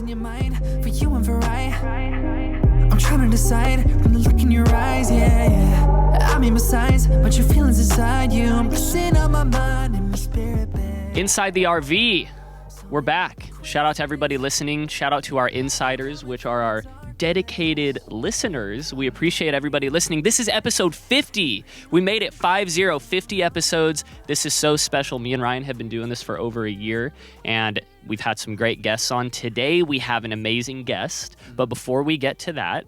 in your mind for you and for I. I'm trying to decide from the look in your eyes, yeah. I mean besides, but your feelings inside you. I'm losing on my mind and my spirit, babe. Inside the RV, we're back. Shout out to everybody listening. Shout out to our insiders, which are our dedicated listeners. We appreciate everybody listening. This is episode 50. We made it 50 episodes. This is so special. Me and Ryan have been doing this for over a year, and we've had some great guests on. Today, we have an amazing guest. But before we get to that,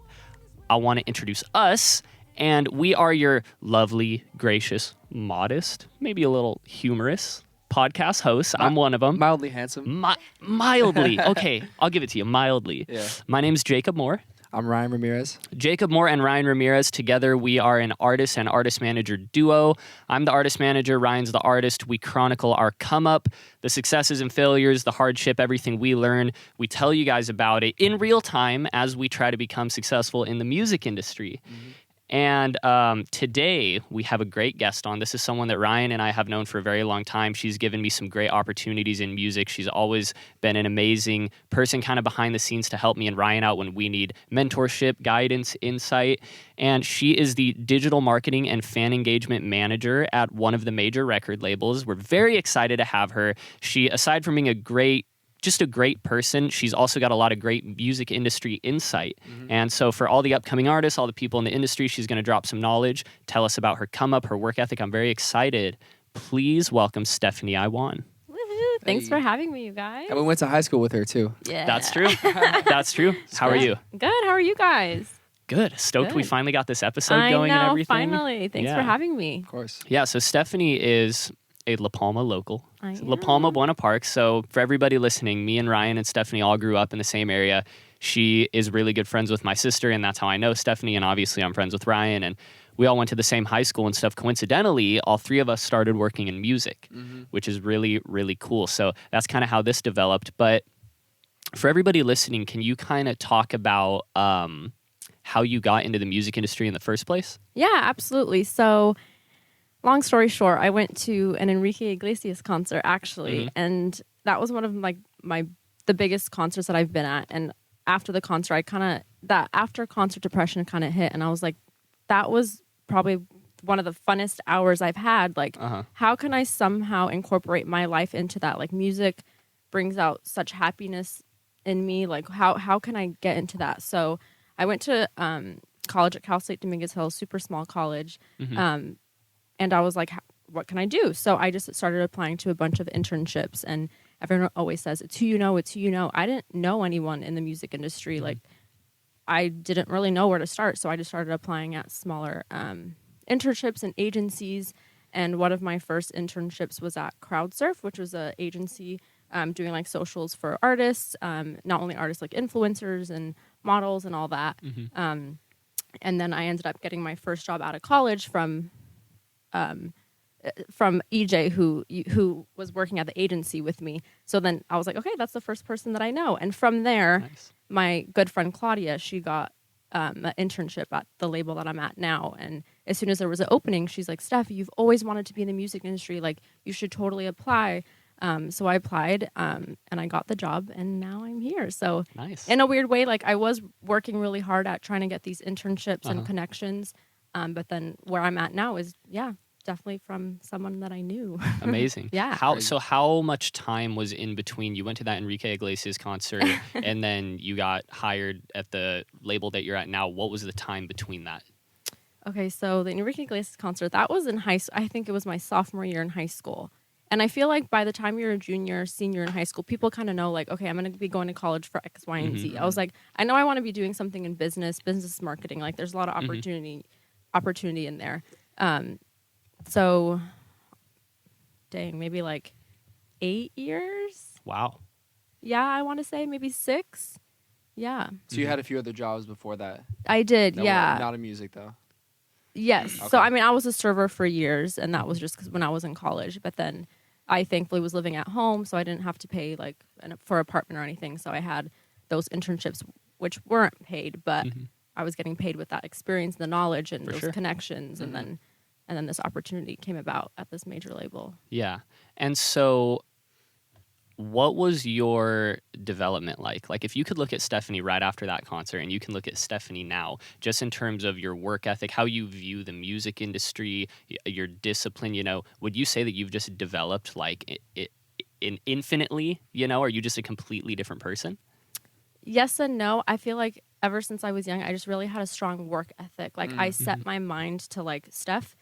I want to introduce us. And we are your lovely, gracious, modest, maybe a little humorous podcast hosts. I'm one of them. Mildly handsome. Mildly. Okay, I'll give it to you. Mildly. Yeah. My name's Jacob Moore. I'm Ryan Ramirez. Jacob Moore and Ryan Ramirez. Together, we are an artist and artist manager duo. I'm the artist manager. Ryan's the artist. We chronicle our come up, the successes and failures, the hardship, everything we learn. We tell you guys about it in real time as we try to become successful in the music industry. Mm-hmm. And today we have a great guest on. This is someone that Ryan and I have known for a very long time. She's given me some great opportunities in music. She's always been an amazing person kind of behind the scenes to help me and Ryan out when we need mentorship, guidance, insight. And she is the digital marketing and fan engagement manager at one of the major record labels. We're very excited to have her. She, aside from being just a great person, she's also got a lot of great music industry insight. Mm-hmm. And so for all the upcoming artists, all the people in the industry, she's going to drop some knowledge, tell us about her come up, her work ethic. I'm very excited. Please welcome Stephanie Iwan. Woohoo. Thanks for having me, you guys. And we went to high school with her too. Yeah. That's true. That's true. How are you? Good. How are you guys? Good. Stoked Good. we finally got this episode going I know, and everything. Finally. Thanks for having me. Of course. Yeah, so Stephanie is a La Palma local. La Palma, am. Buena Park. So for everybody listening, me and Ryan and Stephanie all grew up in the same area. She is really good friends with my sister, and that's how I know Stephanie. And obviously I'm friends with Ryan, and we all went to the same high school and stuff. Coincidentally, all three of us started working in music, which is really, really cool. So that's kind of how this developed. But for everybody listening, can you kind of talk about how you got into the music industry in the first place? Yeah, absolutely. So long story short, I went to an Enrique Iglesias concert actually, and that was one of the biggest concerts that I've been at. And after the concert, after concert depression kind of hit, and I was like, that was probably one of the funnest hours I've had. Like, how can I somehow incorporate my life into that? Like, music brings out such happiness in me. Like, how can I get into that? So I went to college at Cal State Dominguez Hills, super small college. And I was like, what can I do? So I just started applying to a bunch of internships. And everyone always says, it's who you know, it's who you know. I didn't know anyone in the music industry. Like, I didn't really know where to start. So I just started applying at smaller internships and agencies. And one of my first internships was at CrowdSurf, which was an agency doing like socials for artists, not only artists, like influencers and models and all that. And then I ended up getting my first job out of college from EJ, who was working at the agency with me. So then I was like, okay, that's the first person that I know. And from there, my good friend Claudia, she got an internship at the label that I'm at now. And as soon as there was an opening, she's like, Steph, you've always wanted to be in the music industry. Like, you should totally apply. So I applied, and I got the job, and now I'm here. So in a weird way, like, I was working really hard at trying to get these internships and connections. But then where I'm at now is, definitely from someone that I knew. Amazing. Yeah. How much time was in between? You went to that Enrique Iglesias concert and then you got hired at the label that you're at now. What was the time between that? Okay, so the Enrique Iglesias concert, that was in high school. I think it was my sophomore year in high school. And I feel like by the time you're a junior, senior in high school, people kind of know, like, okay, I'm going to be going to college for X, Y, and Z. I was like, I know I want to be doing something in business marketing. Like, there's a lot of opportunity in there. So, dang, maybe like 8 years. Wow. Yeah, I want to say maybe 6. Yeah. So you had a few other jobs before that? I did, yeah. Not in music, though? Yes. Okay. So, I mean, I was a server for years, and that was just because when I was in college. But then I thankfully was living at home, so I didn't have to pay like for an apartment or anything. So I had those internships, which weren't paid, but I was getting paid with that experience, the knowledge, and those connections, and then this opportunity came about at this major label. Yeah. And so what was your development like? Like, if you could look at Stephanie right after that concert and you can look at Stephanie now, just in terms of your work ethic, how you view the music industry, your discipline, would you say that you've just developed like infinitely, are you just a completely different person? Yes and no. I feel like ever since I was young, I just really had a strong work ethic. Like I set my mind to like, Steph,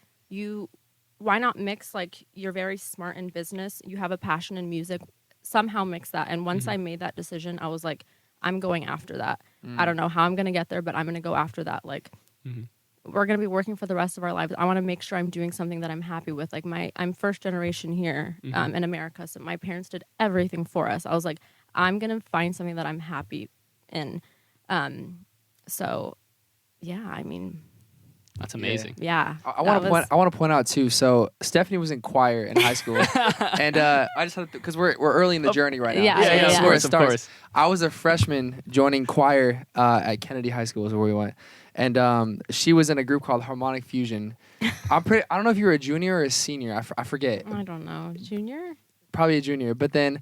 why not mix, like, you're very smart in business, you have a passion in music, somehow mix that. And once I made that decision, I was like, I'm going after that. I don't know how I'm going to get there, but I'm going to go after that. Like, we're going to be working for the rest of our lives. I want to make sure I'm doing something that I'm happy with. Like, I'm first generation here in America, so my parents did everything for us. I was like, I'm going to find something that I'm happy in. So, yeah, I mean... That's amazing. Yeah. I want to point out too. So Stephanie was in choir in high school, and I just had because we're early in the journey right now. Yeah, So yeah, that's yeah. where it Of starts. course. I was a freshman joining choir at Kennedy High School is where we went, and she was in a group called Harmonic Fusion. I don't know if you were a junior or a senior. I forget. I don't know. Junior? Probably a junior, but then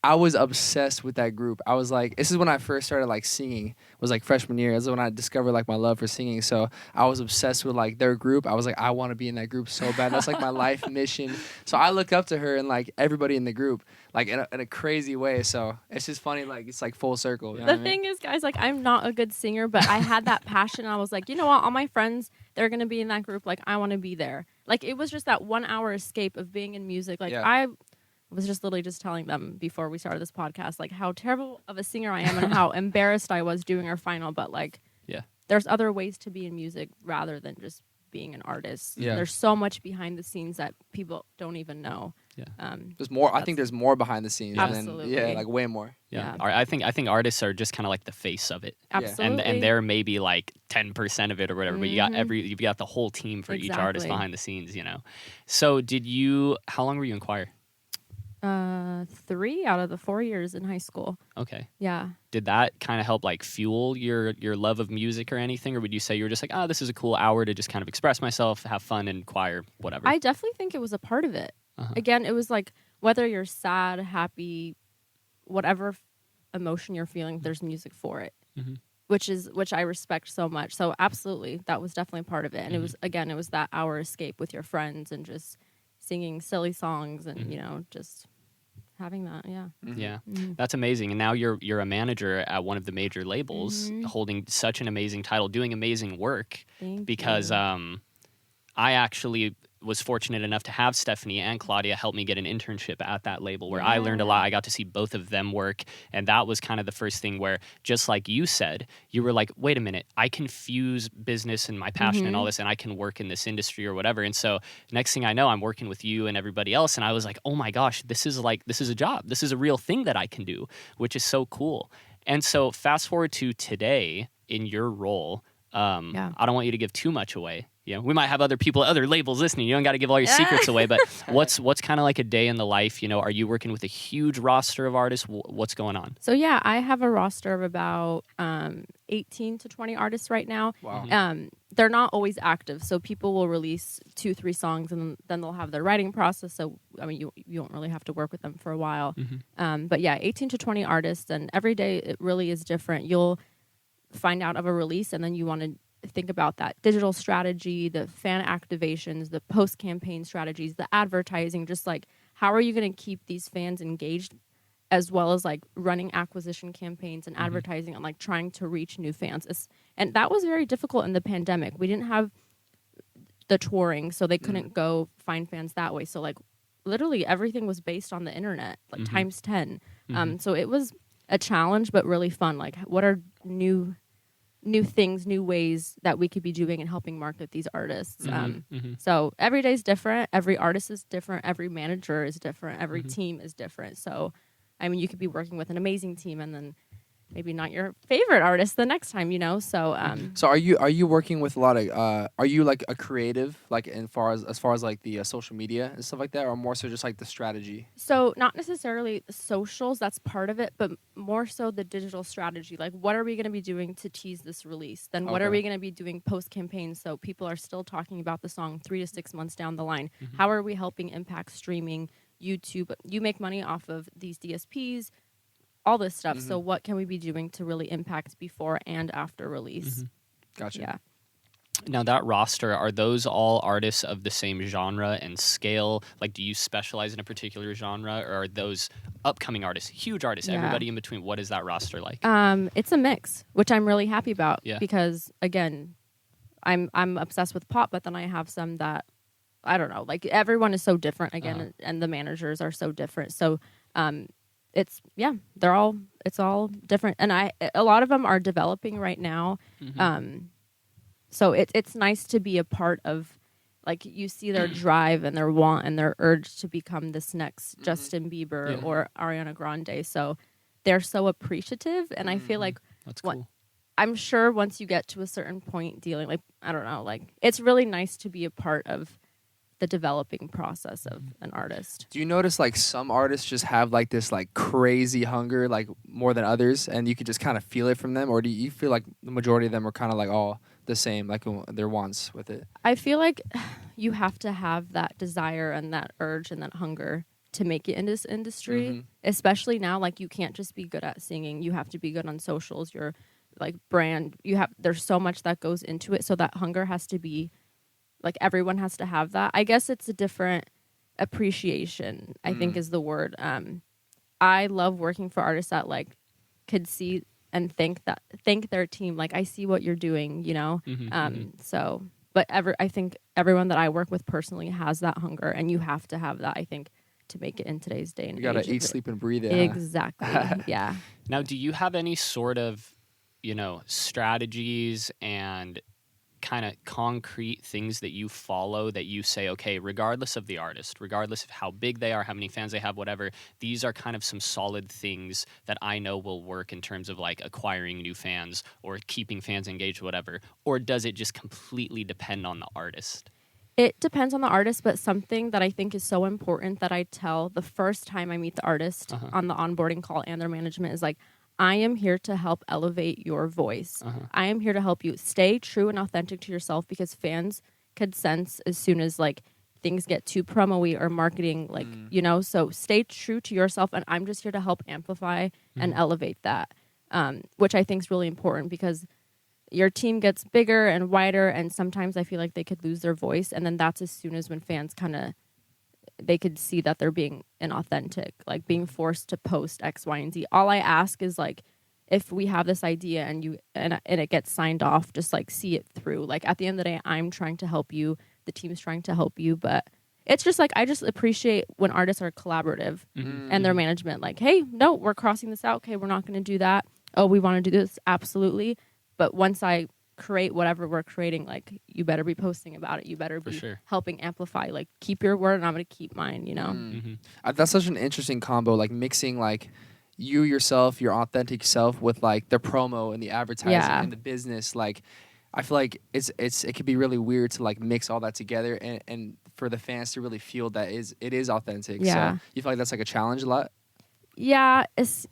I was obsessed with that group. I was like, this is when I first started like singing. It was like freshman year. This is when I discovered like my love for singing. So I was obsessed with like their group. I was like, I want to be in that group so bad. That's like my life mission. So I look up to her and like everybody in the group, like in a crazy way. So it's just funny. Like it's like full circle. You know The what I mean? thing is, guys, like, I'm not a good singer, but I had that passion. I was like, you know what? All my friends, they're going to be in that group. Like, I want to be there. Like, it was just that 1 hour escape of being in music. Like, Yeah. I was just literally just telling them before we started this podcast, like, how terrible of a singer I am and how embarrassed I was doing our final. But, like, Yeah. there's other ways to be in music rather than just being an artist. Yeah. There's so much behind the scenes that people don't even know. Yeah. There's more. I think there's more behind the scenes. Absolutely. Yeah, like way more. Yeah. Yeah. I think artists are just kind of like the face of it. Absolutely. And they're maybe like 10% of it or whatever, but you've got the whole team for each artist Exactly. behind the scenes, So how long were you in choir? 3 out of the 4 years in high school. Okay. Yeah. Did that kind of help like fuel your love of music or anything? Or would you say you were just like, oh, this is a cool hour to just kind of express myself, have fun in choir, whatever? I definitely think it was a part of it. Again, it was like, whether you're sad, happy, whatever emotion you're feeling, there's music for it, which I respect so much. So absolutely, that was definitely part of it. And it was that hour escape with your friends and just singing silly songs and, just having that. Yeah. Yeah, that's amazing. And now you're a manager at one of the major labels, holding such an amazing title, doing amazing work. Thank because you. I actually was fortunate enough to have Stephanie and Claudia help me get an internship at that label where I learned a lot. I got to see both of them work. And that was kind of the first thing where, just like you said, you were like, wait a minute, I can fuse business and my passion and all this, and I can work in this industry or whatever. And so next thing I know, I'm working with you and everybody else. And I was like, oh my gosh, this is a job. This is a real thing that I can do, which is so cool. And so fast forward to today in your role. I don't want you to give too much away. We might have other people, other labels listening. You don't got to give all your secrets away. But what's kind of like a day in the life? Are you working with a huge roster of artists? What's going on? So yeah, I have a roster of about 18 to 20 artists right now. Wow. They're not always active, so people will release 2-3 songs and then they'll have their writing process. So I mean, you won't really have to work with them for a while. But yeah, 18 to 20 artists, and every day it really is different. You'll find out of a release, and then you want to think about that digital strategy, the fan activations, the post-campaign strategies, the advertising, just like, how are you going to keep these fans engaged, as well as like running acquisition campaigns and advertising and like trying to reach new fans. And that was very difficult in the pandemic. We didn't have the touring, so they couldn't go find fans that way. So like literally everything was based on the internet, like times 10. So it was a challenge, but really fun. Like, what are new things, new ways that we could be doing and helping market these artists. So every day is different. Every artist is different. Every manager is different. Every team is different. So, I mean, you could be working with an amazing team and then maybe not your favorite artist the next time, So, So are you working with a lot of? Are you like a creative, like as far as like the social media and stuff like that, or more so just like the strategy? So not necessarily the socials, that's part of it, but more so the digital strategy. Like, what are we going to be doing to tease this release? Then what are we going to be doing post-campaign so people are still talking about the song 3 to 6 months down the line? How are we helping impact streaming, YouTube. You make money off of these DSPs, all this stuff. Mm-hmm. So what can we be doing to really impact before and after release? Mm-hmm. Gotcha. Yeah. Now that roster, are those all artists of the same genre and scale? Like, do you specialize in a particular genre, or are those upcoming artists, huge artists, Yeah. everybody in between? What is that roster like? It's a mix, which I'm really happy about. Yeah. Because again, I'm obsessed with pop, but then I have some that I don't know. Like everyone is so different again, and the managers are so different. So it's it's all different, and a lot of them are developing right now. Mm-hmm. So it's nice to be a part of, like, you see their drive and their want and their urge to become this next Justin Bieber or Ariana Grande. So they're so appreciative, and I feel like That's cool. I'm sure once you get to a certain point dealing, like, I don't know, like, it's really nice to be a part of the developing process of an artist. Do you notice like some artists just have like this like crazy hunger, like more than others, and you can just kind of feel it from them, or do you feel like the majority of them are kind of like all the same, like their wants with it? I feel like you have to have that desire and that urge and that hunger to make it in this industry, especially now. Like, you can't just be good at singing. You have to be good on socials. Your like brand. There's so much that goes into it. So that hunger has to be, like, everyone has to have that. I guess it's a different appreciation, I think is the word. I love working for artists that like could see and thank their team. Like, I see what you're doing, you know? So, but I think everyone that I work with personally has that hunger, and you have to have that, I think, to make it in today's day and age. You gotta eat, sleep, and breathe it. Exactly. Yeah. Now, do you have any sort of, strategies and kind of concrete things that you follow that you say, okay, regardless of the artist, regardless of how big they are, how many fans they have, whatever, these are kind of some solid things that I know will work in terms of like acquiring new fans or keeping fans engaged, whatever? Or does it just completely depend on the artist? It depends on the artist, but something that I think is so important that I tell the first time I meet the artist on the onboarding call and their management is like, I am here to help elevate your voice. I am here to help you stay true and authentic to yourself, because fans could sense as soon as like things get too promo-y or marketing, like, so stay true to yourself, and I'm just here to help amplify and elevate that, which I think is really important, because your team gets bigger and wider, and sometimes I feel like they could lose their voice, and then that's as soon as when fans kind of, they could see that they're being inauthentic, like being forced to post X, Y, and Z. All I ask is like, if we have this idea and it gets signed off, just like see it through. Like, at the end of the day, I'm trying to help you, the team's trying to help you, but it's just like, I just appreciate when artists are collaborative and their management, like, hey, no, we're crossing this out. Okay, we're not going to do that. Oh, we want to do this. Absolutely. But once I create whatever we're creating, like, you better be posting about it. You better be helping amplify. Like, keep your word and I'm going to keep mine, you know? That's such an interesting combo, like mixing like you yourself, your authentic self, with like the promo and the advertising and the business. Like, I feel like it could be really weird to like mix all that together and for the fans to really feel that it is authentic. Yeah. So you feel like that's like a challenge a lot? Yeah. It's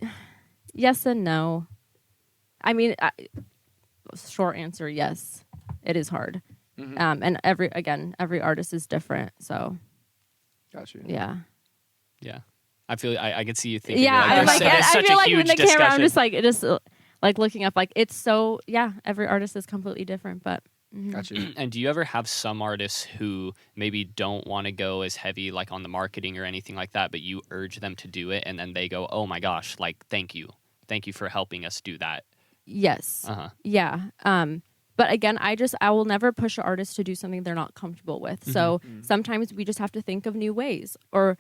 yes and no. I mean, short answer, yes, it is hard. And every artist is different. So, Got you. yeah. I feel I can see you thinking. Yeah, like, I feel like huge in the discussion. camera, I'm just like looking up. Like, it's so, every artist is completely different, but. Got you. And do you ever have some artists who maybe don't want to go as heavy like on the marketing or anything like that, but you urge them to do it, and then they go, "Oh my gosh, like thank you for helping us do that." Yes. Yeah. But again, I will never push an artist to do something they're not comfortable with. So sometimes we just have to think of new ways, or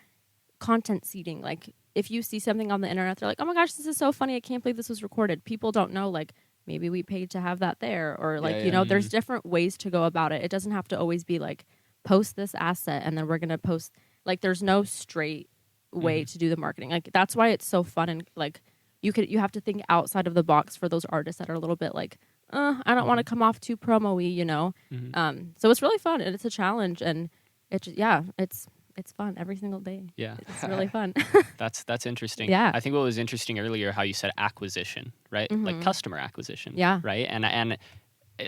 content seeding. Like, if you see something on the internet, they're like, "Oh my gosh, this is so funny. I can't believe this was recorded." People don't know, like, maybe we paid to have that there, or like, there's different ways to go about it. It doesn't have to always be like, post this asset and then we're going to post, like, there's no straight way to do the marketing. Like, that's why it's so fun. And like, you have to think outside of the box for those artists that are a little bit like, I don't want to come off too promo-y, you know? So it's really fun, and it's a challenge, and it's fun every single day. Yeah. It's really fun. That's interesting. Yeah. I think what was interesting earlier, how you said acquisition, right? Like customer acquisition. Yeah. Right? And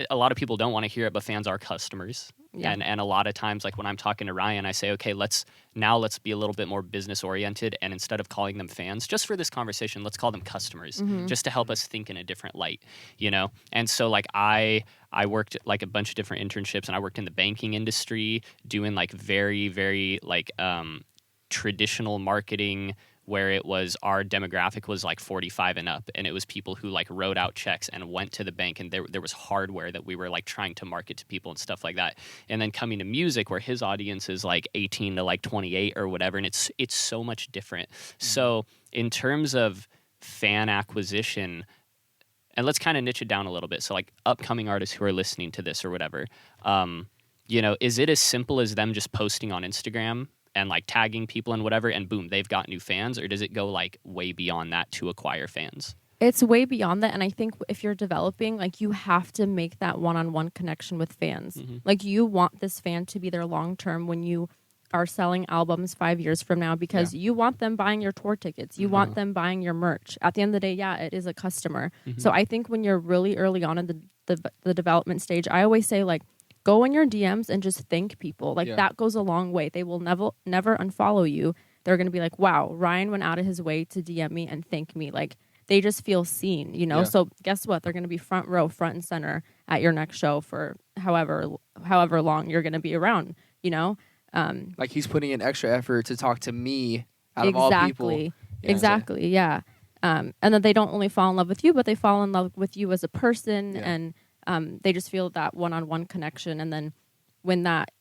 a lot of people don't want to hear it, but fans are customers. Yeah. And a lot of times, like when I'm talking to Ryan, I say, okay, let's be a little bit more business oriented, and instead of calling them fans, just for this conversation, let's call them customers, just to help us think in a different light, you know. And so like I worked like a bunch of different internships, and I worked in the banking industry doing like very, very like traditional marketing, where it was our demographic was like 45 and up, and it was people who like wrote out checks and went to the bank, and there was hardware that we were like trying to market to people and stuff like that. And then coming to music, where his audience is like 18 to like 28 or whatever, and it's so much different. So in terms of fan acquisition, and let's kind of niche it down a little bit, so like upcoming artists who are listening to this or whatever, you know, is it as simple as them just posting on Instagram and like tagging people and whatever, and boom, they've got new fans? Or does it go like way beyond that to acquire fans? It's way beyond that. And I think if you're developing, like you have to make that one-on-one connection with fans. Like you want this fan to be there long-term when you are selling albums 5 years from now, because you want them buying your tour tickets. You want them buying your merch. At the end of the day, yeah, it is a customer. So I think when you're really early on in the development stage, I always say like, go in your DMs and just thank people. Like that goes a long way. They will never unfollow you. They're going to be like, wow, Ryan went out of his way to DM me and thank me. Like they just feel seen, you know? Yeah. So guess what? They're going to be front row, front and center at your next show for however long you're going to be around, you know? Like he's putting in extra effort to talk to me out of all people. Exactly. Yeah. And then they don't only fall in love with you, but they fall in love with you as a person, and they just feel that one-on-one connection. And then when that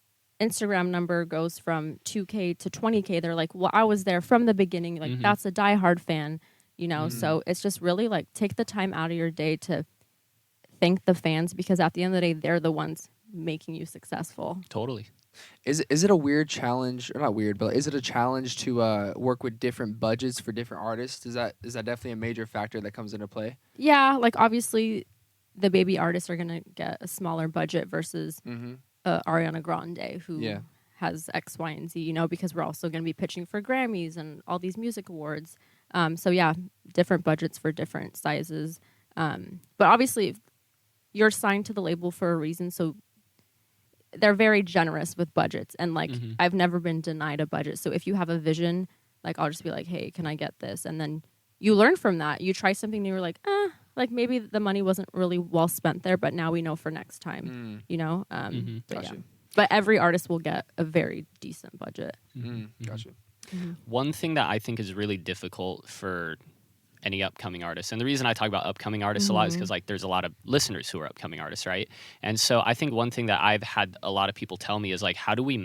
Instagram number goes from 2K to 20K, they're like, well, I was there from the beginning. Like that's a diehard fan, you know? So it's just really like take the time out of your day to thank the fans, because at the end of the day, they're the ones making you successful. Totally. Is it a weird challenge, or not weird, but is it a challenge to work with different budgets for different artists? Is that definitely a major factor that comes into play? Yeah, like obviously the baby artists are going to get a smaller budget versus Ariana Grande, who has X, Y, and Z, you know, because we're also going to be pitching for Grammys and all these music awards. So yeah, different budgets for different sizes. But obviously you're signed to the label for a reason, so they're very generous with budgets. And like, I've never been denied a budget. So if you have a vision, like I'll just be like, hey, can I get this? And then you learn from that. You try something new, you're like, like maybe the money wasn't really well spent there, but now we know for next time, you know? But yeah. But every artist will get a very decent budget. Gotcha. One thing that I think is really difficult for any upcoming artists, and the reason I talk about upcoming artists a lot is because like there's a lot of listeners who are upcoming artists, right? And so I think one thing that I've had a lot of people tell me is like, how do we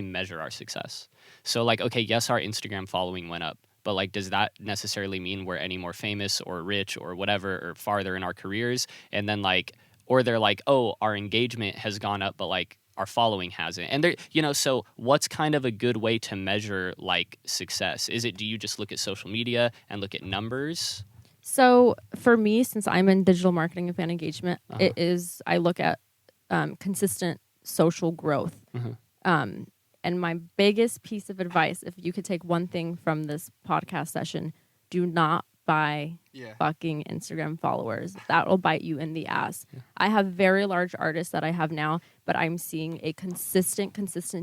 measure our success? So like, okay, yes, our Instagram following went up, but like, does that necessarily mean we're any more famous or rich or whatever, or farther in our careers? And then like, or they're like, oh, our engagement has gone up, but like our following hasn't. And there, you know, so what's kind of a good way to measure like success? Do you just look at social media and look at numbers? So for me, since I'm in digital marketing and fan engagement, I look at consistent social growth. And my biggest piece of advice, if you could take one thing from this podcast session, do not buy fucking Instagram followers. That will bite you in the ass. I have very large artists that I have now, but I'm seeing a consistent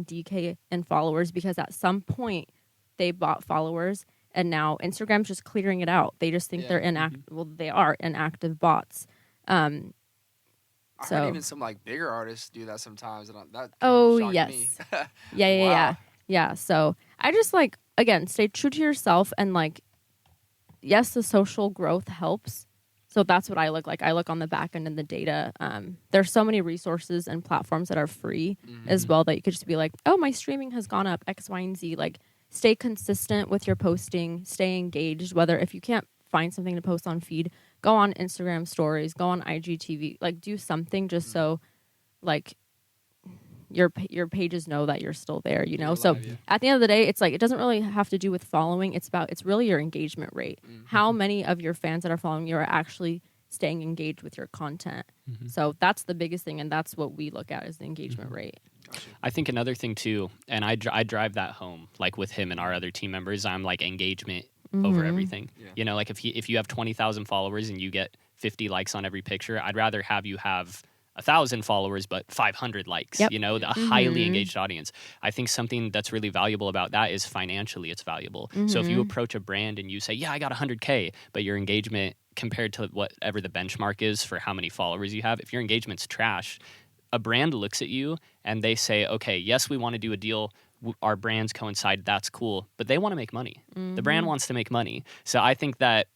decay in followers, because at some point they bought followers and now Instagram's just clearing it out. They just think they're inactive. Well, they are inactive bots. I heard even some like bigger artists do that sometimes, and that yes. me. Yeah. So I just like, again, stay true to yourself, and like, yes, the social growth helps. So that's what I look like. I look on the back end in the data. There's so many resources and platforms that are free as well, that you could just be like, oh, my streaming has gone up X, Y, and Z. Like, stay consistent with your posting, stay engaged. Whether if you can't find something to post on feed, go on Instagram stories, go on IGTV, like do something just so like your pages know that you're still there, you know? So at the end of the day, it's like, it doesn't really have to do with following. It's really your engagement rate. How many of your fans that are following you are actually staying engaged with your content? So that's the biggest thing. And that's what we look at, is the engagement rate. I think another thing too, and I drive that home, like with him and our other team members, I'm like engagement over everything. You know, like if you have 20,000 followers and you get 50 likes on every picture, I'd rather have you have 1,000 followers but 500 likes. Yep. You know, the highly engaged audience. I think something that's really valuable about that is financially it's valuable. So if you approach a brand and you say, yeah, I got 100K, but your engagement compared to whatever the benchmark is for how many followers you have, if your engagement's trash, a brand looks at you and they say, okay, yes, we want to do a deal. Our brands coincide. That's cool. But they want to make money. The brand wants to make money. So I think that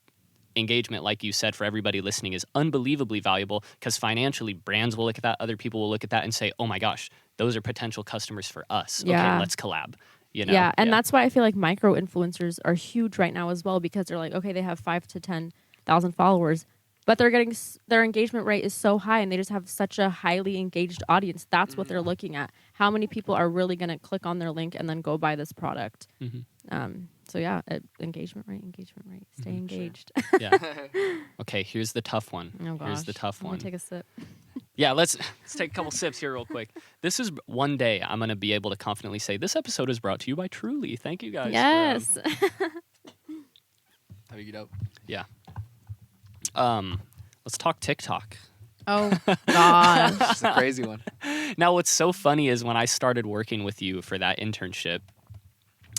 engagement, like you said, for everybody listening is unbelievably valuable because financially brands will look at that. Other people will look at that and say, oh my gosh, those are potential customers for us. Yeah. Okay, let's collab. You know? Yeah. And that's why I feel like micro influencers are huge right now as well, because they're like, okay, they have 5,000 to 10,000 followers, but they're getting their engagement rate is so high and they just have such a highly engaged audience. That's what they're looking at. How many people are really going to click on their link and then go buy this product? So yeah, engagement rate, stay engaged. Sure. Yeah. Okay, here's the tough one. Oh gosh. Here's the tough I'm one. gonna take a sip. Yeah, let's take a couple sips here real quick. This is one day I'm going to be able to confidently say this episode is brought to you by Truly. Thank you guys. Yes. Have you get up? Yeah. Let's talk TikTok. Oh gosh. It's a crazy one. Now, what's so funny is when I started working with you for that internship,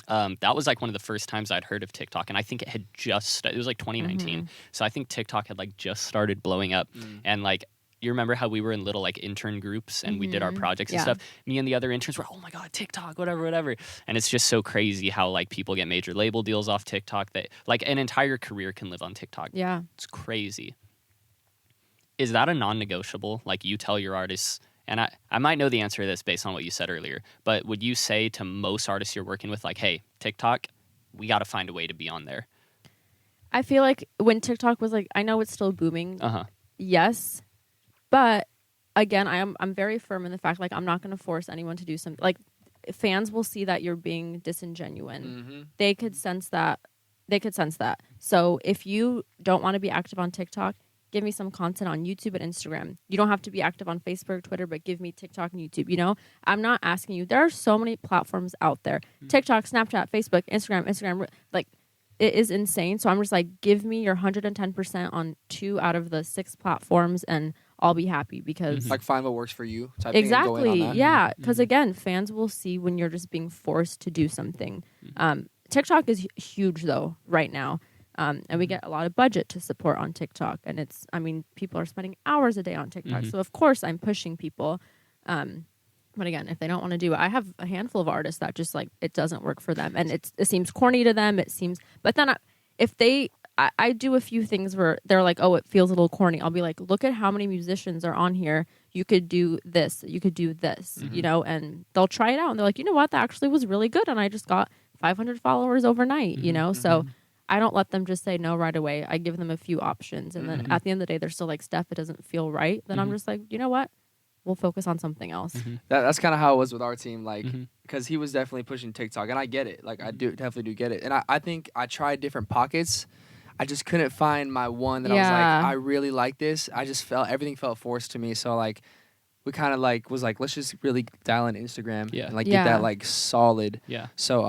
that was like one of the first times I'd heard of TikTok, and I think it had it was like 2019. So I think TikTok had like just started blowing up, and like, you remember how we were in little like intern groups and we did our projects and stuff? Me and the other interns were, oh my God, TikTok, whatever. And it's just so crazy how like people get major label deals off TikTok, that like an entire career can live on TikTok. Yeah. It's crazy. Is that a non-negotiable? Like, you tell your artists, and I might know the answer to this based on what you said earlier, but would you say to most artists you're working with, like, hey, TikTok, we got to find a way to be on there? I feel like when TikTok was like, I know it's still booming. Yes. But again, I'm very firm in the fact, like, I'm not going to force anyone to do something. Like, fans will see that you're being disingenuine. They could sense that. So if you don't want to be active on TikTok, give me some content on YouTube and Instagram. You don't have to be active on Facebook, Twitter, but give me TikTok and YouTube. You know, I'm not asking you. There are so many platforms out there. TikTok, Snapchat, Facebook, Instagram. Like, it is insane. So I'm just like, give me your 110% on 2 out of the 6 platforms and I'll be happy, because Like, find what works for you type exactly. thing and go in on that. Yeah. Because again, fans will see when you're just being forced to do something. TikTok is huge though right now. And we get a lot of budget to support on TikTok. And people are spending hours a day on TikTok. So of course I'm pushing people. But again, if they don't want to do it, I have a handful of artists that just like, it doesn't work for them. And it seems corny to them. But then I do a few things where they're like, oh, it feels a little corny. I'll be like, look at how many musicians are on here. You could do this. You could do this, you know, and they'll try it out. And they're like, you know what? That actually was really good. And I just got 500 followers overnight, you know? So I don't let them just say no right away. I give them a few options. And then at the end of the day, they're still like, Steph, it doesn't feel right. Then I'm just like, you know what? We'll focus on something else. That's kind of how it was with our team, like, because he was definitely pushing TikTok, and I get it. Like, I definitely do get it. And I think I tried different pockets. I just couldn't find my one that I was like, I really like this. I just everything felt forced to me. So, like, we kind of, like, was like, let's just really dial in Instagram and, like, get that, like, solid. Yeah. So,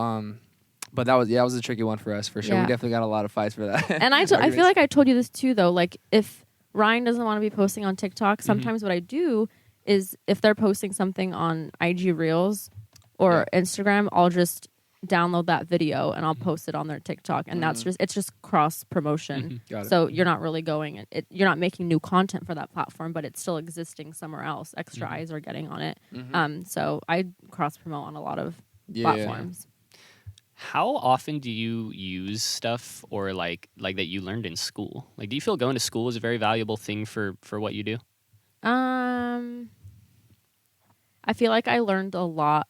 but that was a tricky one for us, for sure. We definitely got a lot of fights for that. And I feel like I told you this too, though. Like, if Ryan doesn't want to be posting on TikTok, sometimes what I do is if they're posting something on IG Reels or Instagram, I'll just download that video and I'll post it on their TikTok. And it's just cross promotion. So you're not really you're not making new content for that platform, but it's still existing somewhere else. Extra eyes are getting on it. So I cross promote on a lot of platforms. How often do you use stuff or like that you learned in school? Like, do you feel going to school is a very valuable thing for what you do? I feel like I learned a lot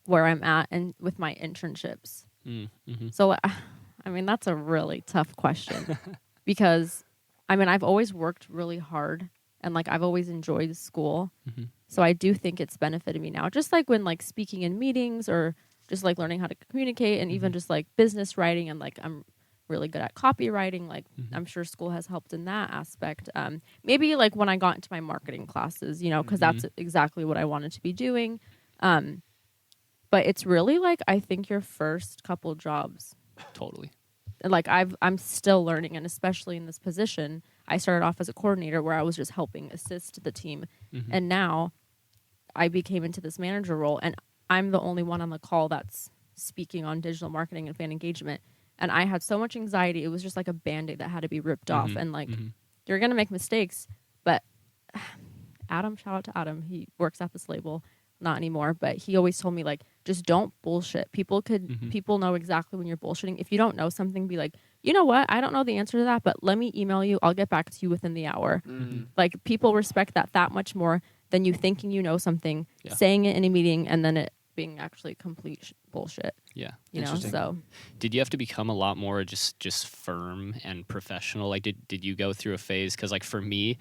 where I'm at and with my internships. So, I mean, that's a really tough question because, I mean, I've always worked really hard and like I've always enjoyed school. So I do think it's benefited me now. Just like when like speaking in meetings or just like learning how to communicate and even just like business writing and like I'm really good at copywriting. Like I'm sure school has helped in that aspect. Maybe like when I got into my marketing classes, you know, because that's exactly what I wanted to be doing. But it's really like, I think your first couple jobs. Totally. like I'm still learning, and especially in this position, I started off as a coordinator where I was just helping assist the team, and now I became into this manager role, and I'm the only one on the call that's speaking on digital marketing and fan engagement. And I had so much anxiety. It was just like a Band-Aid that had to be ripped off. And like, you're going to make mistakes. But Adam, shout out to Adam. He works at this label, not anymore. But he always told me, like, just don't bullshit. People know exactly when you're bullshitting. If you don't know something, be like, you know what? I don't know the answer to that, but let me email you. I'll get back to you within the hour. Like, people respect that much more than you thinking you know something, saying it in a meeting, and then it being actually complete bullshit. Yeah. You know, so. Did you have to become a lot more just firm and professional? Like, did you go through a phase? Because, like, for me,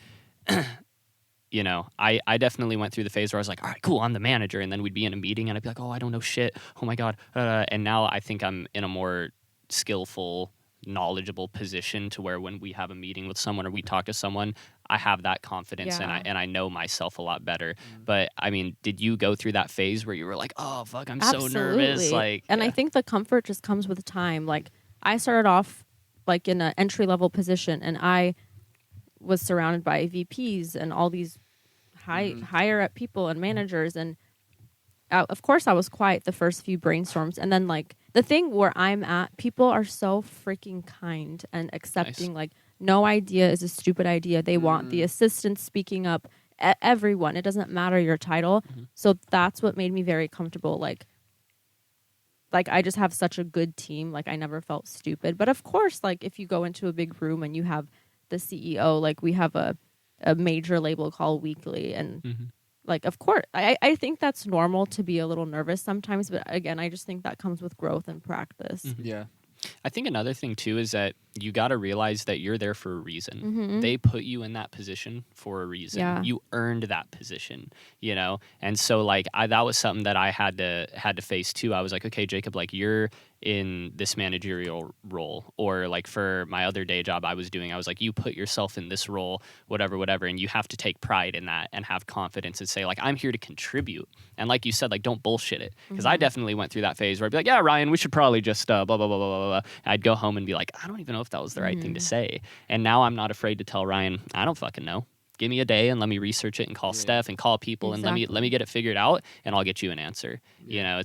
you know, I definitely went through the phase where I was like, all right, cool, I'm the manager. And then we'd be in a meeting and I'd be like, oh, I don't know shit. Oh, my God. And now I think I'm in a more skillful, knowledgeable position to where when we have a meeting with someone or we talk to someone, I have that confidence and I know myself a lot better. But I mean, did you go through that phase where you were like, oh fuck, I'm so nervous? Like, and I think the comfort just comes with time. Like, I started off like in an entry level position, and I was surrounded by VPs and all these higher up people and managers, and of course I was quiet the first few brainstorms, and then like the thing where I'm at, people are so freaking kind and accepting. Nice. Like, no idea is a stupid idea. They want the assistant speaking up. Everyone. It doesn't matter your title. So that's what made me very comfortable. Like I just have such a good team. Like, I never felt stupid. But of course, like, if you go into a big room and you have the CEO, like, we have a major label call weekly, and like, of course, I think that's normal to be a little nervous sometimes. But again, I just think that comes with growth and practice. Yeah. I think another thing too is that you got to realize that you're there for a reason. They put you in that position for a reason. Yeah. You earned that position, you know? And so like that was something that I had to face too. I was like, okay, Jacob, like, you're in this managerial role, or like for my other day job I was like, you put yourself in this role, whatever, and you have to take pride in that and have confidence and say, like, I'm here to contribute. And like you said, like, don't bullshit it. Because I definitely went through that phase where I'd be like, yeah, Ryan, we should probably just blah, blah, blah, blah, blah, blah. I'd go home and be like, I don't even know if that was the right thing to say. And now I'm not afraid to tell Ryan, I don't fucking know. Give me a day and let me research it and call Steph and call people and let me get it figured out, and I'll get you an answer. You know,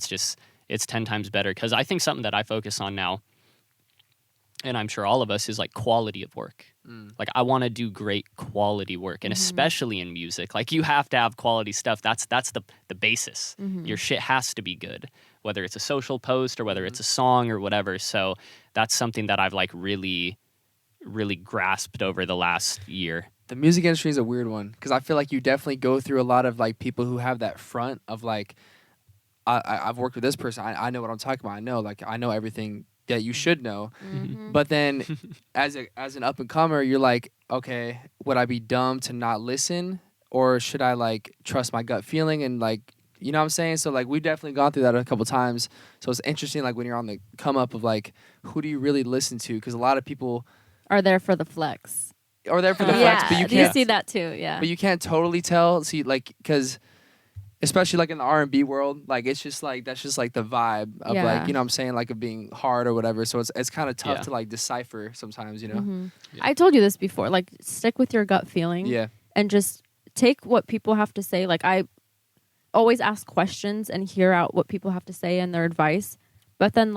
it's 10 times better, because I think something that I focus on now, and I'm sure all of us, is like quality of work. Like, I want to do great quality work, and especially in music, like, you have to have quality stuff. That's the basis. Your shit has to be good, whether it's a social post or whether it's a song or whatever. So that's something that I've like really grasped over the last year. The music industry is a weird one, because I feel like you definitely go through a lot of like people who have that front of like, I've worked with this person. I know what I'm talking about. I know everything that you should know. But then as an up and comer, you're like, okay, would I be dumb to not listen, or should I like trust my gut feeling? And like, you know what I'm saying? So like, we've definitely gone through that a couple times. So it's interesting, like, when you're on the come up of like, who do you really listen to? Because a lot of people Are there for the flex. Or there for the flex, but you do you can't see that too? Yeah. But you can't totally tell. See, like, because especially like in the R&B world, like, it's just like, that's just like the vibe of like, you know what I'm saying, like, of being hard or whatever. So it's kind of tough to like decipher sometimes, you know. I told you this before. Like, stick with your gut feeling. Yeah. And just take what people have to say. Like, I always ask questions and hear out what people have to say and their advice, but then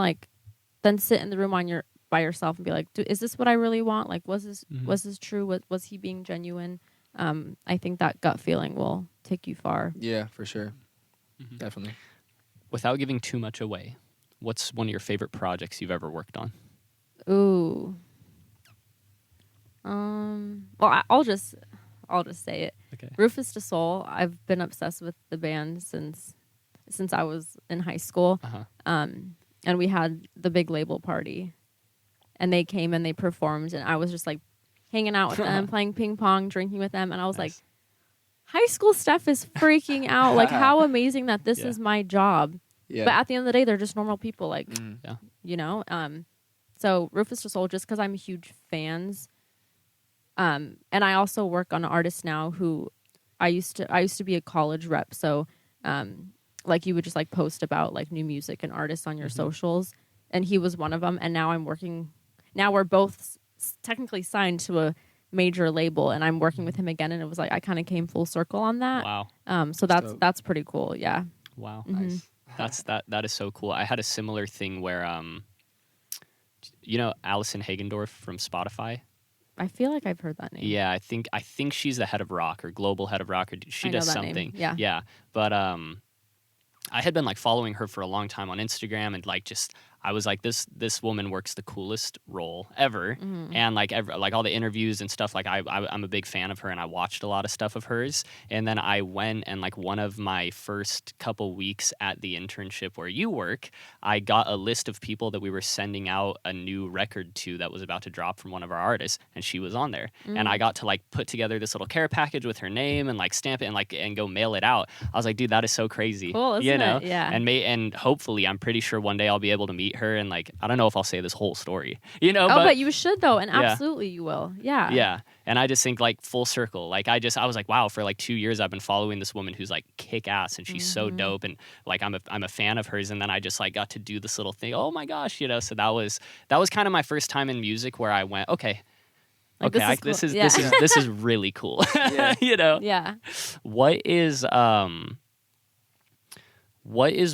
sit in the room by yourself and be like, is this what I really want? Like, was this true? Was he being genuine? I think that gut feeling will take you far. Yeah, for sure. Definitely. Without giving too much away, what's one of your favorite projects you've ever worked on? Ooh. Well, I'll just say it. Okay. Rufus Du Sol. I've been obsessed with the band since I was in high school. And we had the big label party, and they came and they performed, and I was just like hanging out with them, playing ping pong, drinking with them, and I was like, high school Steph is freaking out. Like, how amazing that this is my job. Yeah. But at the end of the day, they're just normal people, like, you know. So Rufus Du Sol, just because I'm huge fans. And I also work on artists now who I used to be a college rep. So, like, you would just like post about like new music and artists on your socials, and he was one of them. And now I'm working now we're both technically signed to a major label, and I'm working with him again, and it was like I kind of came full circle on that. Wow. So that's pretty cool. Yeah. Wow. Mhm. Nice. That is so cool. I had a similar thing where you know Allison Hagendorf from Spotify? I feel like I've heard that name. Yeah, I think she's the head of rock or global head of rock, or she I know does that something. name. Yeah. But I had been like following her for a long time on Instagram, and like just I was like, this woman works the coolest role ever, and like like all the interviews and stuff. Like I'm a big fan of her, and I watched a lot of stuff of hers. And then I went, and like one of my first couple weeks at the internship where you work, I got a list of people that we were sending out a new record to that was about to drop from one of our artists, and she was on there. And I got to like put together this little care package with her name and like stamp it and go mail it out. I was like, dude, that is so crazy. Cool, isn't it? Yeah. And hopefully, I'm pretty sure one day I'll be able to meet her, and like I don't know if I'll say this whole story, but you should though, and Yeah. absolutely you will. Yeah. Yeah. And I just think like full circle. Like I was like, wow, for like 2 years I've been following this woman who's like kick ass, and she's so dope, and like I'm a fan of hers, and then I just like got to do this little thing. Oh my gosh, so that was kind of my first time in music where I went, okay, Like, this is this is really cool. Yeah. Yeah. What is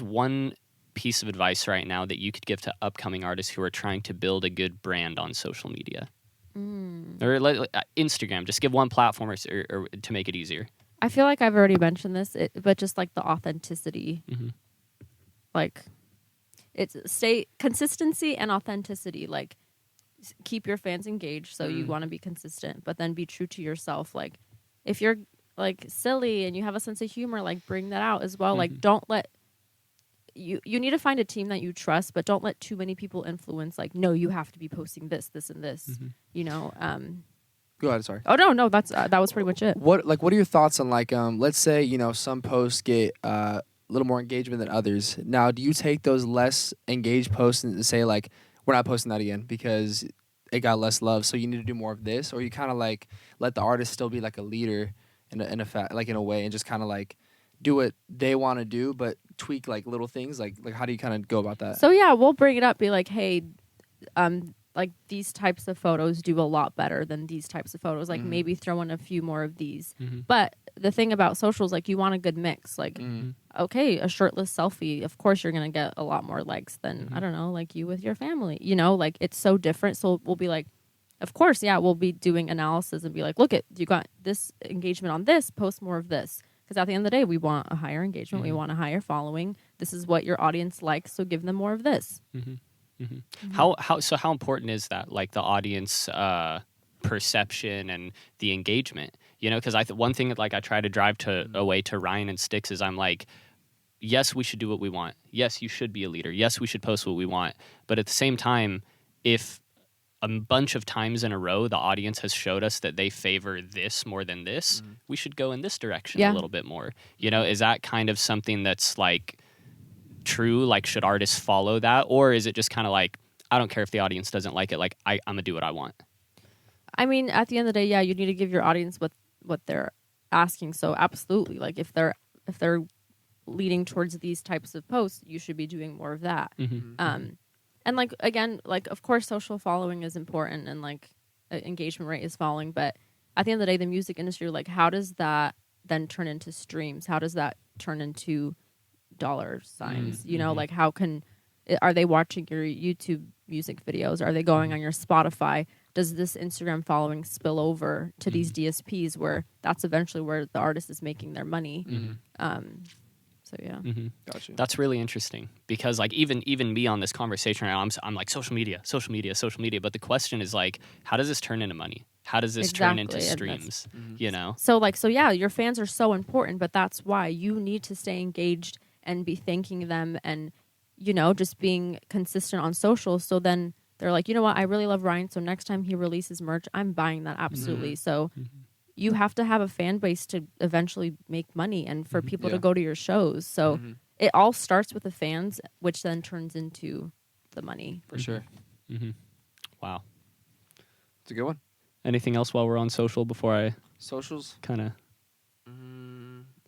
one piece of advice right now that you could give to upcoming artists who are trying to build a good brand on social media? Or Instagram, just give one platform or to make it easier. I feel like I've already mentioned this, but just like the authenticity, like it's consistency and authenticity. Like keep your fans engaged, so you want to be consistent, but then be true to yourself. Like if you're like silly and you have a sense of humor, like bring that out as well. Like don't let you need to find a team that you trust, but don't let too many people influence. Like, no, you have to be posting this, and this. Go ahead. Sorry. Oh no, that's that was pretty much it. What are your thoughts on like let's say some posts get a little more engagement than others. Now, do you take those less engaged posts and say like we're not posting that again because it got less love, so you need to do more of this, or you kind of like let the artist still be like a leader in a way, and just kind of like do what they want to do, but tweak like little things. Like how do you kind of go about that? So yeah, we'll bring it up. Be like, hey, like these types of photos do a lot better than these types of photos. Like maybe throw in a few more of these. But the thing about socials, like you want a good mix. Like, okay, a shirtless selfie, of course you're gonna get a lot more likes than I don't know, like you with your family. Like it's so different. So we'll be like, of course, yeah, we'll be doing analysis and be like, look, you got this engagement on this, post more of this. Because at the end of the day, we want a higher engagement. We want a higher following. This is what your audience likes, so give them more of this. How important is that? Like the audience perception and the engagement? Because one thing that like I try to drive away to Ryan and Styx is I'm like, yes, we should do what we want. Yes, you should be a leader. Yes, we should post what we want. But at the same time, if a bunch of times in a row the audience has showed us that they favor this more than this, we should go in this direction a little bit more. Is that kind of something that's like true? Like should artists follow that, or is it just kind of like I don't care if the audience doesn't like it, like I'm gonna do what I want? I mean, at the end of the day, yeah, you need to give your audience what they're asking. So absolutely, like if they're leading towards these types of posts, you should be doing more of that. And like again, like of course social following is important, and like engagement rate is falling, but at the end of the day, the music industry, like how does that then turn into streams? How does that turn into dollar signs? Like are they watching your YouTube music videos? Are they going on your Spotify? Does this Instagram following spill over to these DSPs where that's eventually where the artist is making their money? So yeah. Gotcha. That's really interesting because like even me on this conversation right now, I'm like social media. But the question is like, how does this turn into money? How does this turn into streams? So yeah, your fans are so important, but that's why you need to stay engaged and be thanking them and, just being consistent on social. So then they're like, you know what? I really love Ryan. So next time he releases merch, I'm buying that. Absolutely. So you have to have a fan base to eventually make money and for people to go to your shows. So it all starts with the fans, which then turns into the money. For sure. Wow. It's a good one. Anything else while we're on social before I Socials? kind of...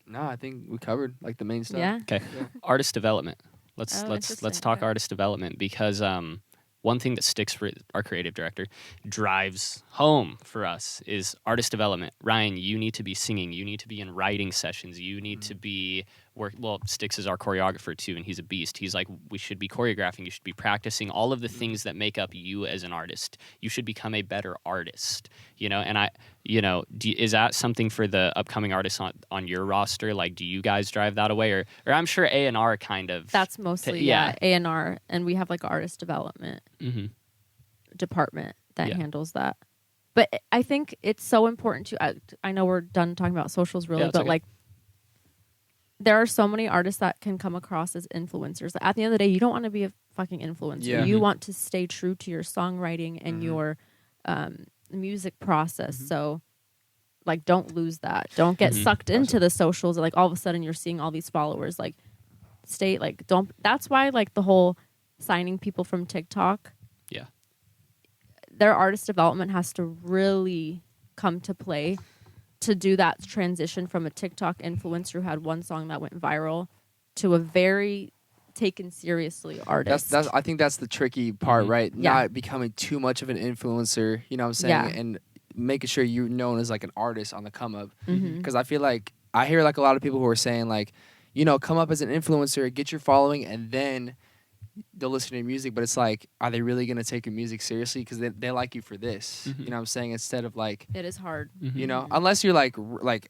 No, I think we covered like the main stuff. Yeah. Okay. Artist development. Let's interesting. talk Okay. artist development because one thing that sticks for our creative director, drives home for us is artist development. Ryan, you need to be singing. You need to be in writing sessions. You need to be Sticks is our choreographer too, and he's a beast. He's like, we should be choreographing. You should be practicing all of the things that make up you as an artist. You should become a better artist, and is that something for the upcoming artists on your roster? Like, do you guys drive that away, or I'm sure A&R kind of. That's mostly A&R, and we have like an artist development department that handles that. But I think it's so important to. I know we're done talking about socials, really, but like, there are so many artists that can come across as influencers. At the end of the day, you don't want to be a fucking influencer. Yeah. You want to stay true to your songwriting and your music process. So, like, don't lose that. Don't get sucked into the socials. Like, all of a sudden, you're seeing all these followers. Like, stay, like, don't. That's why, like, the whole signing people from TikTok. Yeah. Their artist development has to really come to play to do that transition from a TikTok influencer who had one song that went viral to a very taken seriously artist. I think that's the tricky part, right? Yeah. Not becoming too much of an influencer, you know what I'm saying? Yeah. And making sure you're known as like an artist on the come up. Mm-hmm. Because I feel like I hear like a lot of people who are saying like, come up as an influencer, get your following, and then they'll listen to your music. But it's like, are they really going to take your music seriously? Because they like you for this, you know what I'm saying? Instead of like, It is hard. unless you're like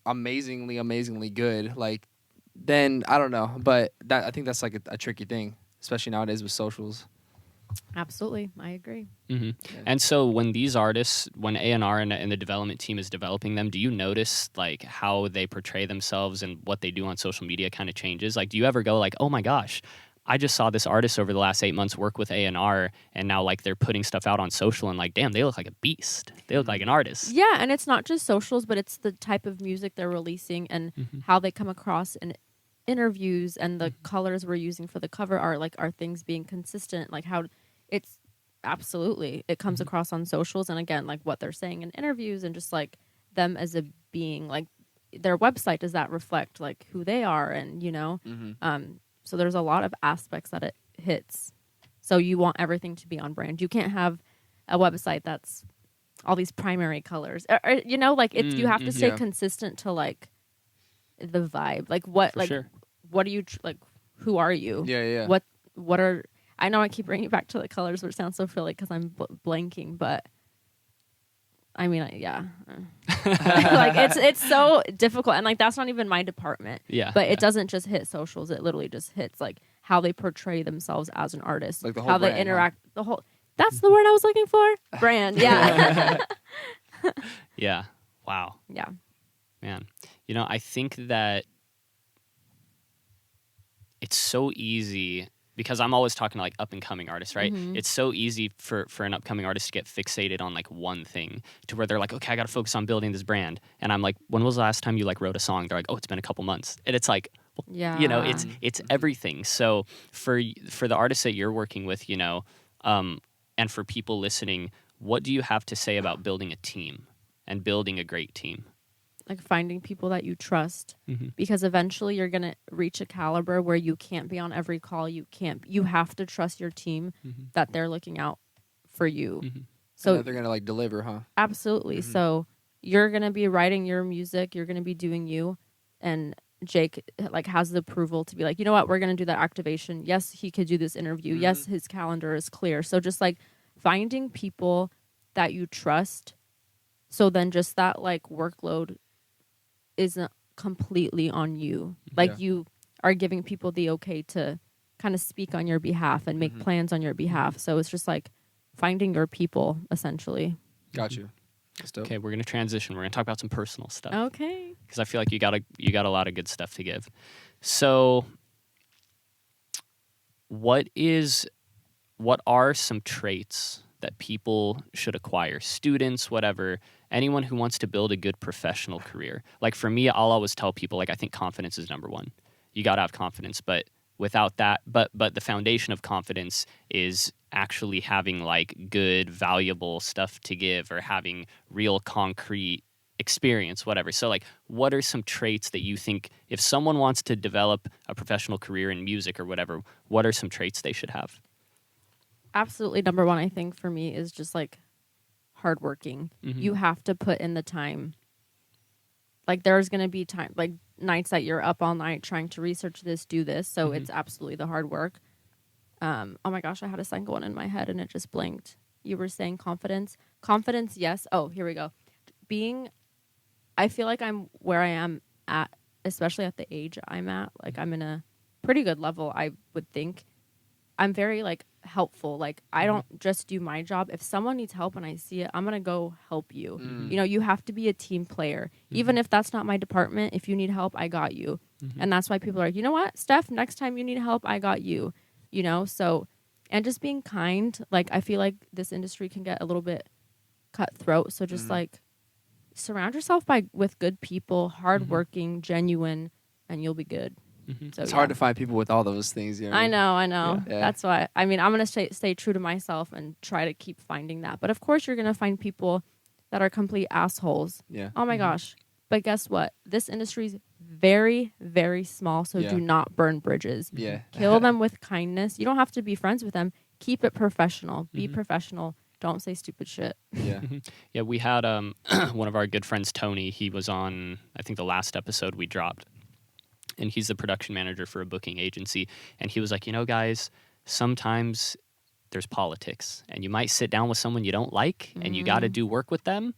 amazingly good, like, then I don't know. But I think that's like a tricky thing, especially nowadays with socials. Absolutely. I agree. Yeah. And so when these artists, when A&R and the development team is developing them, do you notice like how they portray themselves and what they do on social media kind of changes? Like, do you ever go like, oh my gosh, I just saw this artist over the last 8 months work with A&R, and now like they're putting stuff out on social, and like, damn, they look like a beast. They look like an artist. Yeah, and it's not just socials, but it's the type of music they're releasing and how they come across in interviews, and the colors we're using for the cover art, like, are things being consistent? Like, how it's absolutely, it comes across on socials, and again, like what they're saying in interviews, and just like them as a being, like their website, does that reflect like who they are? And so there's a lot of aspects that it hits. So you want everything to be on brand. You can't have a website that's all these primary colors. Like, it's you have to stay consistent to like the vibe. Like, what, For like, sure. what are you like? Who are you? Yeah. What are? I know I keep bringing it back to the colors, which sounds so silly because I'm blanking, but I mean, like it's so difficult, and like that's not even my department. Yeah, but it doesn't just hit socials; it literally just hits like how they portray themselves as an artist, like the whole how brand, they interact. The whole. That's the word I was looking for. Brand. Yeah. Yeah. Wow. Yeah. Man, I think that it's so easy. Because I'm always talking to like up and coming artists, right? It's so easy for an upcoming artist to get fixated on like one thing, to where they're like, okay, I got to focus on building this brand. And I'm like, when was the last time you like wrote a song? They're like, oh, it's been a couple months. And it's like, it's everything. So for the artists that you're working with, and for people listening, what do you have to say about building a team and building a great team? Like finding people that you trust, because eventually you're going to reach a caliber where you can't be on every call. You have to trust your team that they're looking out for you. So they're going to like deliver, huh? Absolutely. So you're going to be writing your music. You're going to be doing you. And Jake like has the approval to be like, you know what? We're going to do that activation. Yes, he could do this interview. Yes, his calendar is clear. So just like finding people that you trust. So then just that like workload isn't completely on you. Like you are giving people the okay to kind of speak on your behalf and make plans on your behalf. So it's just like finding your people, essentially. Got you. Okay, we're gonna transition. We're gonna talk about some personal stuff. Okay. Because I feel like you got a lot of good stuff to give. So, what are some traits that people should acquire? Students, whatever. Anyone who wants to build a good professional career. Like for me, I'll always tell people, like, I think confidence is number one. You got to have confidence, but without that, but the foundation of confidence is actually having like good, valuable stuff to give, or having real concrete experience, whatever. So like, what are some traits that you think if someone wants to develop a professional career in music or whatever, what are some traits they should have? absolutely number one, I think, for me is just like hardworking. Mm-hmm. You have to put in the time. Like there's going to be time, like nights that you're up all night trying to research this, do this. So Mm-hmm. it's absolutely the hard work. Oh my gosh, I had a second one in my head and it just blinked. You were saying confidence. Confidence, yes. Oh, here we go. I feel like I'm where I am at, especially at the age I'm at. Like I'm in a pretty good level, I would think. I'm very like helpful. Like I don't just do my job. If someone needs help and I see it, I'm going to go help you. You know, you have to be a team player. Even if that's not my department, if you need help, I got you. And that's why people are like, you know what, Steph, next time you need help, I got you. You know, so, and just being kind. Like I feel like this industry can get a little bit cutthroat. So just like surround yourself with good people, hardworking, genuine, and you'll be good. So, It's hard to find people with all those things. You know? I know. Yeah. That's why. I mean, I'm going to stay true to myself and try to keep finding that. But of course, you're going to find people that are complete assholes. Yeah. Oh my gosh. But guess what? This industry is very, very small. So do not burn bridges. Yeah. Kill them with kindness. You don't have to be friends with them. Keep it professional. Be professional. Don't say stupid shit. Yeah. Yeah, we had one of our good friends, Tony. He was on, I think, the last episode we dropped. And he's the production manager for a booking agency. And he was like, you know, guys, sometimes there's politics. And you might sit down with someone you don't like, and you got to do work with them.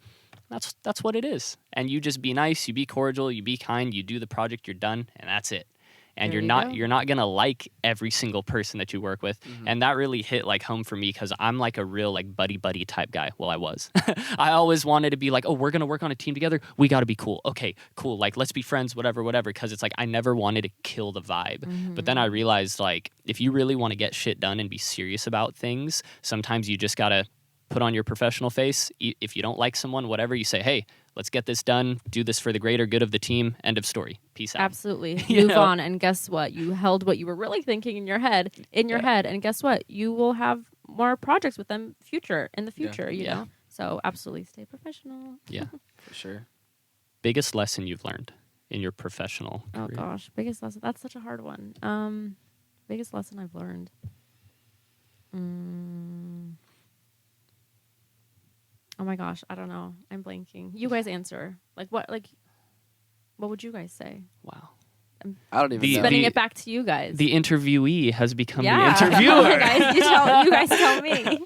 That's what it is. And you just be nice, you be cordial, you be kind, you do the project, you're done, and that's it. And There you're you go. not gonna like every single person that you work with. And that really hit like home for me because I'm like a real like buddy type guy. Well, I was. I always wanted to be like, oh, we're gonna work on a team together. We gotta be cool. Okay, cool. Like let's be friends, whatever. Because it's like I never wanted to kill the vibe. But then I realized like if you really want to get shit done and be serious about things, sometimes you just gotta put on your professional face. If you don't like someone, whatever, you say, hey, let's get this done. Do this for the greater good of the team. End of story. Peace out. Absolutely. You Move know? on. And guess what? You held what you were really thinking in your head. And guess what? You will have more projects with them in the future, you know? So absolutely stay professional. Yeah. For sure. Biggest lesson you've learned in your professional Oh career? gosh. Biggest lesson. That's such a hard one. Biggest lesson I've learned. Oh my gosh, I don't know. I'm blanking. You guys answer. What would you guys say? Wow. I don't even know. Spinning it back to you guys. The interviewee has become the yeah. interviewer. Guys, you guys tell me.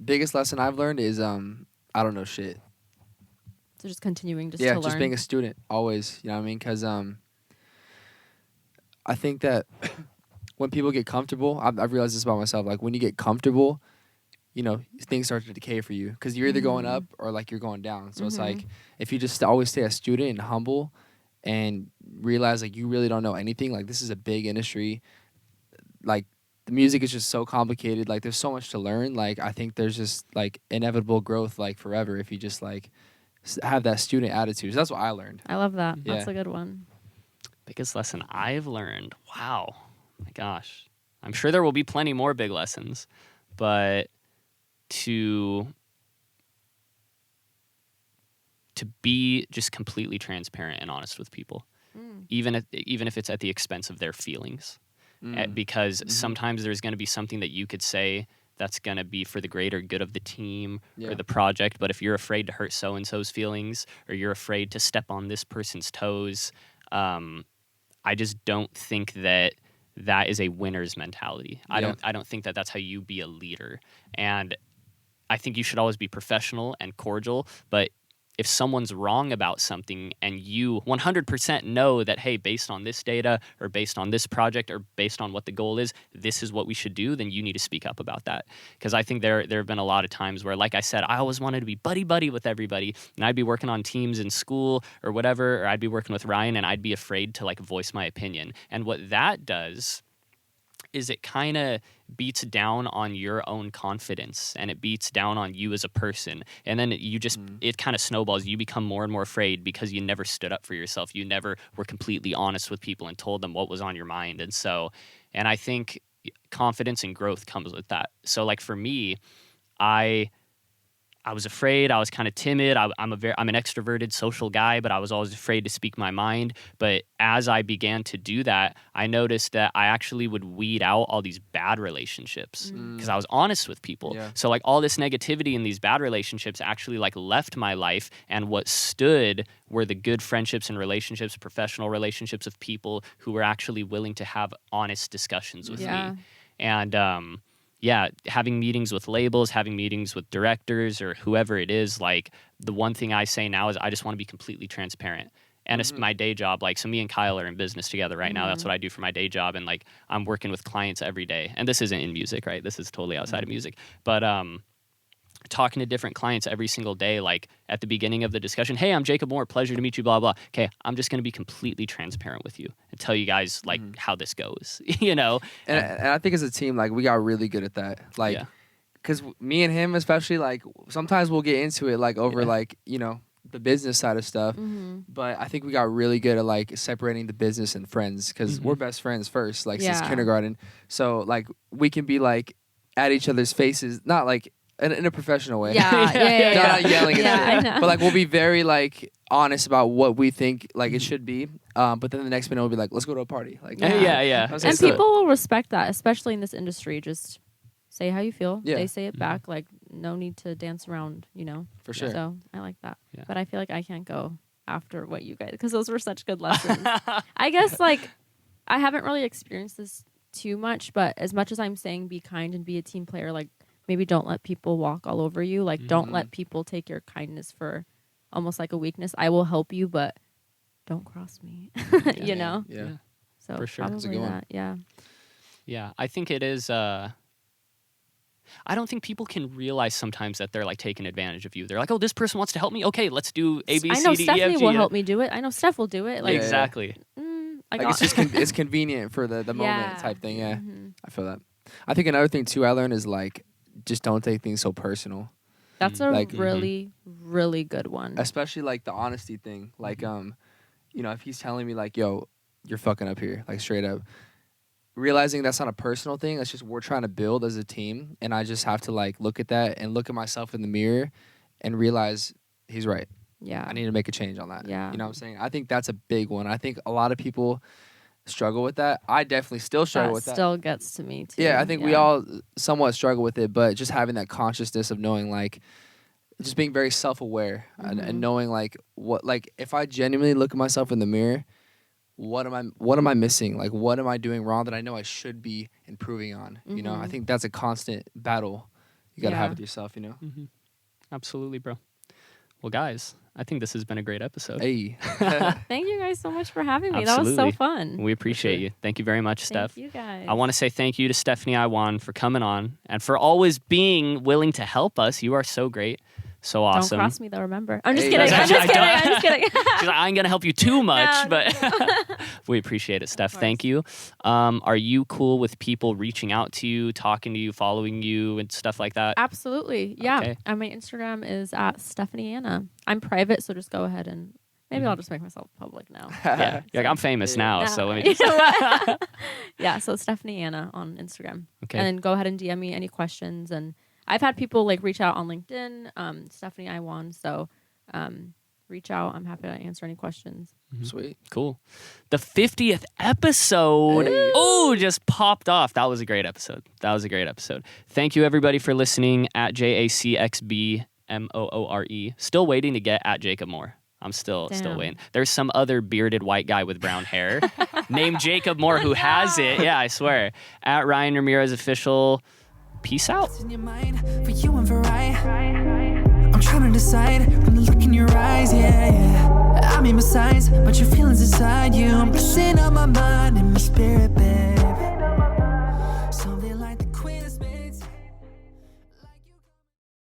Biggest lesson I've learned is I don't know shit. So just continuing to Just learn. being a student always. You know what I mean? Because I think that when people get comfortable, I've realized this about myself. Like when you get comfortable, you know, things start to decay for you because you're either going up or like you're going down. So it's like if you just always stay a student and humble and realize like you really don't know anything. Like this is a big industry. Like the music is just so complicated. Like there's so much to learn. Like I think there's just like inevitable growth like forever if you just like have that student attitude. So that's what I learned. I love that. Yeah. That's a good one. Biggest lesson I've learned. Wow. My gosh. I'm sure there will be plenty more big lessons, but to be just completely transparent and honest with people, even if it's at the expense of their feelings, because sometimes there's going to be something that you could say that's going to be for the greater good of the team or the project. But if you're afraid to hurt so-and-so's feelings or you're afraid to step on this person's toes, I just don't think that is a winner's mentality. I don't think that that's how you be a leader. And I think you should always be professional and cordial, but if someone's wrong about something and you 100% know that, hey, based on this data or based on this project or based on what the goal is, this is what we should do, then you need to speak up about that. Because I think there have been a lot of times where, like I said, I always wanted to be buddy with everybody, and I'd be working on teams in school or whatever, or I'd be working with Ryan and I'd be afraid to like voice my opinion. And what that does is it kind of beats down on your own confidence and it beats down on you as a person. And then you just, it kind of snowballs. You become more and more afraid because you never stood up for yourself. You never were completely honest with people and told them what was on your mind. And I think confidence and growth comes with that. So like for me, I I was afraid. I was kind of timid. I'm an extroverted social guy, but I was always afraid to speak my mind. But as I began to do that, I noticed that I actually would weed out all these bad relationships because I was honest with people. Yeah. So like all this negativity in these bad relationships actually like left my life, and what stood were the good friendships and relationships, professional relationships of people who were actually willing to have honest discussions with me. And having meetings with labels, having meetings with directors or whoever it is, like the one thing I say now is I just want to be completely transparent. And it's my day job. Like, so me and Kyle are in business together right now. That's what I do for my day job. And like, I'm working with clients every day. And this isn't in music, right? This is totally outside of music. But talking to different clients every single day, like at the beginning of the discussion, hey, I'm Jacob Moore, pleasure to meet you, blah, blah. Okay, I'm just going to be completely transparent with you and tell you guys like how this goes, you know? And I think as a team, like we got really good at that. Like, because me and him especially, like sometimes we'll get into it like over like, you know, the business side of stuff. But I think we got really good at like separating the business and friends because we're best friends first, like since kindergarten. So like we can be like at each other's faces, not like in a professional way. Yeah. Not yelling I and know. shit. But like we'll be very like honest about what we think like it should be. But then the next minute we'll be like, let's go to a party. Like And people will respect that, especially in this industry. Just say how you feel. Yeah. They say it back. Like, no need to dance around, you know? For sure. So I like that. Yeah. But I feel like I can't go after what you guys, because those were such good lessons. I guess, like, I haven't really experienced this too much, but as much as I'm saying be kind and be a team player, like, maybe don't let people walk all over you. Like, don't let people take your kindness for almost like a weakness. I will help you, but don't cross me, you know? Yeah. So For sure. That's a probably good one. that, yeah. Yeah, I think it is. I don't think people can realize sometimes that they're like taking advantage of you. They're like, oh, this person wants to help me. Okay, let's do A, B, I know C, D, E, F, Stephanie G. will help me do it. I know Steph will do it. Like, Exactly. Like it's just it's convenient for the moment type thing. Yeah, I feel that. I think another thing too I learned is like just don't take things so personal. That's a Like, really, really good one. Especially like the honesty thing. Like you know, if he's telling me like, yo, you're fucking up here, like straight up. Realizing that's not a personal thing. That's just we're trying to build as a team, and I just have to like look at that and look at myself in the mirror, and realize he's right. Yeah. I need to make a change on that. Yeah. You know what I'm saying? I think that's a big one. I think a lot of people struggle with that. I definitely still struggle with that. Still gets to me too. Yeah, I think we all somewhat struggle with it, but just having that consciousness of knowing like just being very self-aware and knowing like what, like if I genuinely look at myself in the mirror, what am I missing? Like what am I doing wrong that I know I should be improving on? You know, I think that's a constant battle you got to have with yourself, you know? Absolutely, bro. Well, guys, I think this has been a great episode. Hey. Thank you guys so much for having me. Absolutely. That was so fun. We appreciate you. Thank you very much, Steph. Thank you guys. I want to say thank you to Stephanie Iwan for coming on and for always being willing to help us. You are so great. So awesome. Don't cross me though, remember. I'm just Hey, kidding. that's I'm just kidding. She's like, I ain't going to help you too much, No. but we appreciate it, Steph. Thank you. Are you cool with people reaching out to you, talking to you, following you, and stuff like that? Absolutely. Yeah. Okay. And my Instagram is at Stephanie Anna. I'm private, so just go ahead and maybe I'll just make myself public now. Yeah. You're like, I'm famous now, so let me just... Yeah, so Stephanie Anna on Instagram. Okay. And then go ahead and DM me any questions. And I've had people like reach out on LinkedIn, Stephanie Iwan. So reach out. I'm happy to answer any questions. Sweet. Cool. The 50th episode. Hey. Oh, just popped off. That was a great episode. Thank you, everybody, for listening at JACXBMOORE. Still waiting to get at Jacob Moore. I'm still waiting. There's some other bearded white guy with brown hair named Jacob Moore who has it. Yeah, I swear. At Ryan Ramirez Official. Peace out. What's in your mind for you and for I? I'm trying to decide from the look in your eyes, yeah. I mean besides, but your feelings inside you. I'm losing on my mind and my spirit, babe.